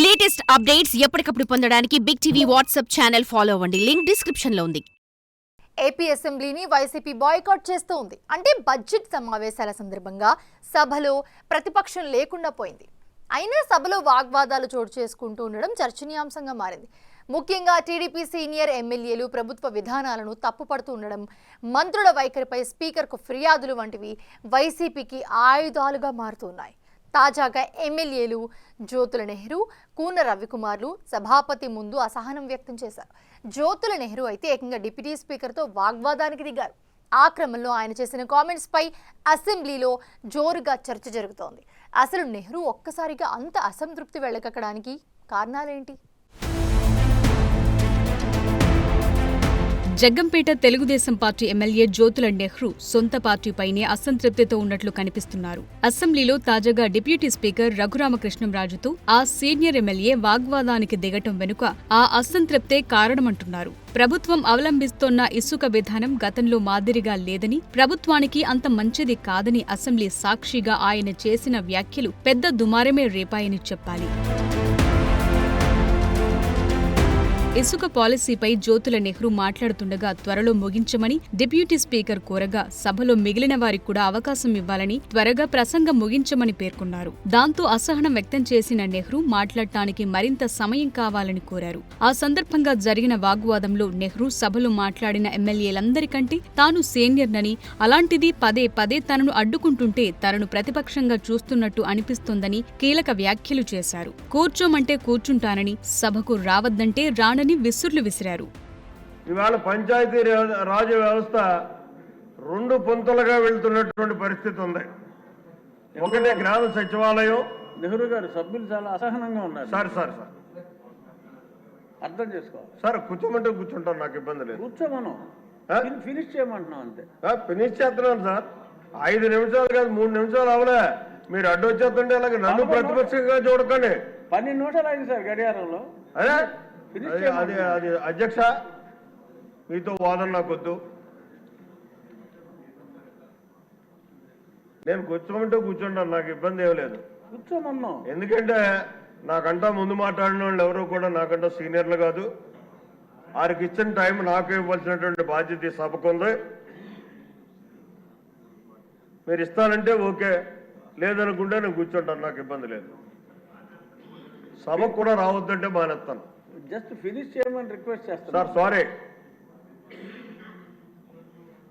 Latest updates ఎప్పటికప్పుడు పొందడానికి big TV WhatsApp channel follow అవ్వండి. లింక్ డిస్క్రిప్షన్ లో ఉంది. ఏపీ అసెంబ్లీని వైసీపీ బాయ్కాట్ చేస్తూ ఉంది. అంటే బడ్జెట్ సమావేశాల సందర్భంగా సభలో ప్రతిపక్షం లేకుండా పోయింది. అయినా సభలో వాగ్వాదాలు చోటు చేసుకుంటూ ఉండడం చర్చనీయాంశంగా మారింది. ముఖ్యంగా టీడీపీ సీనియర్ ఎమ్మెల్యేలు ప్రభుత్వ విధానాలను తప్పుపడుతూ ఉండడం, మంత్రుల వైఖరిపై స్పీకర్కు ఫిర్యాదులు వంటివి వైసీపీకి ఆయుధాలుగా మారుతున్నాయి. తాజాగా ఎమ్మెల్యేలు జ్యోతుల నెహ్రూ, కూన రవికుమార్లు సభాపతి ముందు అసహనం వ్యక్తం చేశారు. జ్యోతుల నెహ్రూ అయితే ఏకంగా డిప్యూటీ స్పీకర్తో వాగ్వాదానికి దిగారు. ఆ క్రమంలో ఆయన చేసిన కామెంట్స్ పై అసెంబ్లీలో జోరుగా చర్చ జరుగుతోంది. అసలు నెహ్రూ ఒక్కసారిగా అంత అసంతృప్తి వెళ్ళకక్కడానికి కారణాలేంటి? జగ్గంపేట తెలుగుదేశం పార్టీ ఎమ్మెల్యే జ్యోతుల నెహ్రూ సొంత పార్టీపైనే అసంతృప్తితో ఉన్నట్లు కనిపిస్తున్నారు. అసెంబ్లీలో తాజాగా డిప్యూటీ స్పీకర్ రఘురామకృష్ణంరాజుతో ఆ సీనియర్ ఎమ్మెల్యే వాగ్వాదానికి దిగటం వెనుక ఆ అసంతృప్తే కారణమంటున్నారు. ప్రభుత్వం అవలంబిస్తోన్న ఇసుక విధానం గతంలో మాదిరిగా లేదని, ప్రభుత్వానికి అంత మంచిది కాదని అసెంబ్లీ సాక్షిగా ఆయన చేసిన వ్యాఖ్యలు పెద్ద దుమారమే రేపాయని చెప్పాలి. ఇసుక పాలసీపై జ్యోతుల నెహ్రూ మాట్లాడుతుండగా త్వరలో ముగించమని డిప్యూటీ స్పీకర్ కోరగా సభలో మిగిలిన వారికి కూడా అవకాశం ఇవ్వాలని త్వరగా ప్రసంగం ముగించమని పేర్కొన్నారు. దాంతో అసహనం వ్యక్తం చేసిన నెహ్రూ మాట్లాడటానికి మరింత సమయం కావాలని కోరారు. ఆ సందర్భంగా జరిగిన వాగ్వాదంలో నెహ్రూ సభలో మాట్లాడిన ఎమ్మెల్యేలందరికంటే తాను సీనియర్నని, అలాంటిది పదే పదే తనను అడ్డుకుంటుంటే తనను ప్రతిపక్షంగా చూస్తున్నట్టు అనిపిస్తోందని కీలక వ్యాఖ్యలు చేశారు. కూర్చోమంటే కూర్చుంటానని, సభకు రావద్దంటే రానని విసుర్లు విసిరారు. ఇవాళ పంచాయతీ రాజ్ వ్యవస్థ రెండు పొంతలుగా వెళ్తున్నటువంటి పరిస్థితి ఉంది. ఒకటే గ్రామ సచివాలయం. నెహ్రూ గారు సభ్యులు చాలా అసహనంగా ఉన్నారు. సార్ అర్థం చేసుకోవాలి సార్. కూర్చోమంటే కూర్చుంటాను, నాకు ఇబ్బంది లేదు. కూర్చోమను, ఫినిష్ చేయమంటున్నాం అంతే. ఫినిష్ చేస్తున్నాను సార్. 5 నిమిషాలు కాదు, 3 నిమిషాలు అవలే. మీరు అడ్డు వచ్చేస్తుంటే అలాగే నన్ను ప్రతిపక్షంగా చూడకండి. 12 నిమిషాలు అయింది సార్ గడియారంలో. అదే అది అధ్యక్ష, మీతో వాదన నాకొద్దు. నేను కూర్చోమంటే కూర్చుంటాను, నాకు ఇబ్బంది ఏం లేదు. కూర్చోమన్నాం. ఎందుకంటే నాకంటా ముందు మాట్లాడిన వాళ్ళు ఎవరు కూడా నాకంటా సీనియర్లు కాదు. వారికి ఇచ్చిన టైం నాకు ఇవ్వాల్సినటువంటి బాధ్యత ఈ సభకు ఉంది. మీరు ఇస్తానంటే ఓకే, లేదనుకుంటే నేను కూర్చుంటాను, నాకు ఇబ్బంది లేదు. సభకు కూడా రావద్దంటే మానేస్తాను. జస్ట్ ఫినిష్ చేయమని రిక్వెస్ట్ చేస్తాను సార్. సారీ,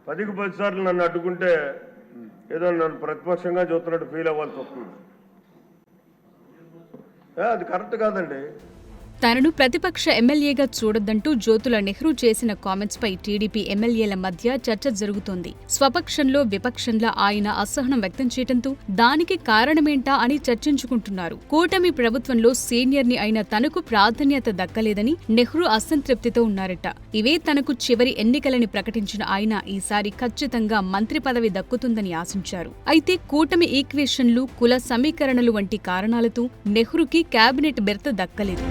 10కి 10 సార్లు నన్ను అడ్డుకుంటే ఏదో నన్ను ప్రతిపక్షంగా చూస్తున్నట్టు ఫీల్ అవ్వాల్సి వస్తుంది. అది కరెక్ట్ కాదండి. తనను ప్రతిపక్ష ఎమ్మెల్యేగా చూడొద్దంటూ జ్యోతుల నెహ్రూ చేసిన కామెంట్స్ పై టీడీపీ ఎమ్మెల్యేల మధ్య చర్చ జరుగుతోంది. స్వపక్షంలో విపక్షంలా ఆయన అసహనం వ్యక్తం చేయడంతో దానికి కారణమేంటా అని చర్చించుకుంటున్నారు. కూటమి ప్రభుత్వంలో సీనియర్ని అయిన తనకు ప్రాధాన్యత దక్కలేదని నెహ్రూ అసంతృప్తితో ఉన్నారట. ఇవే తనకు చివరి ఎన్నికలని ప్రకటించిన ఆయన ఈసారి ఖచ్చితంగా మంత్రి పదవి దక్కుతుందని ఆశించారు. అయితే కూటమి ఈక్వేషన్లు, కుల సమీకరణలు వంటి కారణాలతో నెహ్రూకి కేబినెట్ బెర్త దక్కలేదు.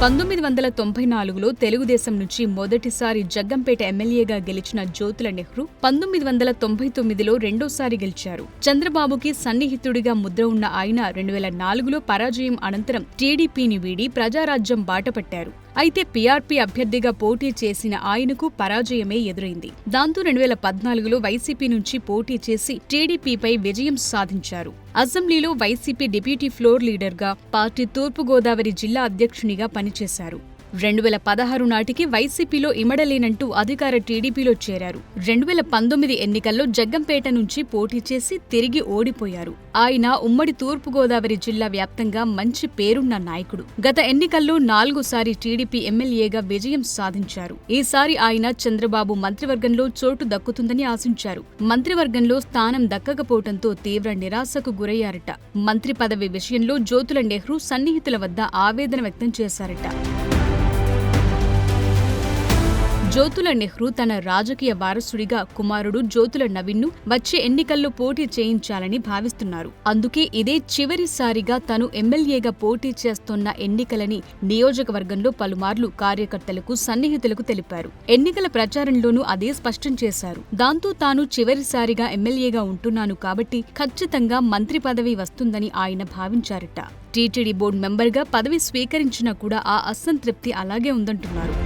1994లో తెలుగుదేశం నుంచి మొదటిసారి జగ్గంపేట ఎమ్మెల్యేగా గెలిచిన జ్యోతుల నెహ్రూ 1999లో రెండోసారి గెలిచారు. చంద్రబాబుకి సన్నిహితుడిగా ముద్ర ఉన్న ఆయన 2004లో పరాజయం అనంతరం టీడీపీని వీడి ప్రజారాజ్యం బాటపట్టారు. అయితే పీఆర్పీ అభ్యర్థిగా పోటీ చేసిన ఆయనకు పరాజయమే ఎదురైంది. దాంతో 2014లో వైసీపీ నుంచి పోటీ చేసి టీడీపీపై విజయం సాధించారు. అసెంబ్లీలో వైసీపీ డిప్యూటీ ఫ్లోర్ లీడర్గా, పార్టీ తూర్పుగోదావరి జిల్లా అధ్యక్షునిగా పనిచేశారు. 2016 నాటికి వైసీపీలో ఇమడలేనంటూ అధికార టీడీపీలో చేరారు. 2019 ఎన్నికల్లో జగ్గంపేట నుంచి పోటీ చేసి తిరిగి ఓడిపోయారు. ఆయన ఉమ్మడి తూర్పుగోదావరి జిల్లా వ్యాప్తంగా మంచి పేరున్న నాయకుడు. గత ఎన్నికల్లో 4సారి టీడీపీ ఎమ్మెల్యేగా విజయం సాధించారు. ఈసారి ఆయన చంద్రబాబు మంత్రివర్గంలో చోటు దక్కుతుందని ఆశించారు. మంత్రివర్గంలో స్థానం దక్కకపోవడంతో తీవ్ర నిరాశకు గురయ్యారట. మంత్రి పదవి విషయంలో జ్యోతుల నెహ్రూ సన్నిహితుల వద్ద ఆవేదన వ్యక్తం చేశారట. జ్యోతుల నెహ్రూ తన రాజకీయ వారసుడిగా కుమారుడు జ్యోతుల నవీన్ను వచ్చే ఎన్నికల్లో పోటీ చేయించాలని భావిస్తున్నారు. అందుకే ఇదే చివరిసారిగా తాను ఎమ్మెల్యేగా పోటీ చేస్తున్న ఎన్నికలని నియోజకవర్గంలో పలుమార్లు కార్యకర్తలకు, సన్నిహితులకు తెలిపారు. ఎన్నికల ప్రచారంలోనూ అదే స్పష్టం చేశారు. దాంతో తాను చివరిసారిగా ఎమ్మెల్యేగా ఉంటున్నాను కాబట్టి ఖచ్చితంగా మంత్రి పదవి వస్తుందని ఆయన భావించారట. టీటీడీ బోర్డు మెంబర్గా పదవి స్వీకరించినా కూడా ఆ అసంతృప్తి అలాగే ఉందంటున్నారు.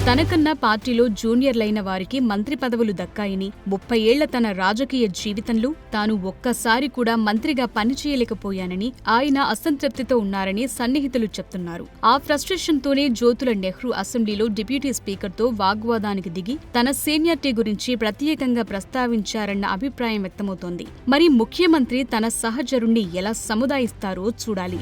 తనకన్నా పార్టీలో జూనియర్లైన వారికి మంత్రి పదవులు దక్కాయని, 30 ఏళ్ల తన రాజకీయ జీవితంలో తాను ఒక్కసారి కూడా మంత్రిగా పనిచేయలేకపోయానని ఆయన అసంతృప్తితో ఉన్నారని సన్నిహితులు చెప్తున్నారు. ఆ ఫ్రస్ట్రేషన్తోనే జ్యోతుల నెహ్రూ అసెంబ్లీలో డిప్యూటీ స్పీకర్తో వాగ్వాదానికి దిగి తన సీనియారిటీ గురించి ప్రత్యేకంగా ప్రస్తావించారన్న అభిప్రాయం వ్యక్తమవుతోంది. మరి ముఖ్యమంత్రి తన సహచరుణ్ణి ఎలా సముదాయిస్తారో చూడాలి.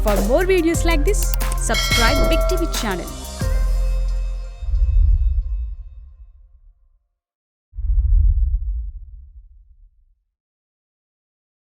For more videos like this, subscribe Big TV channel.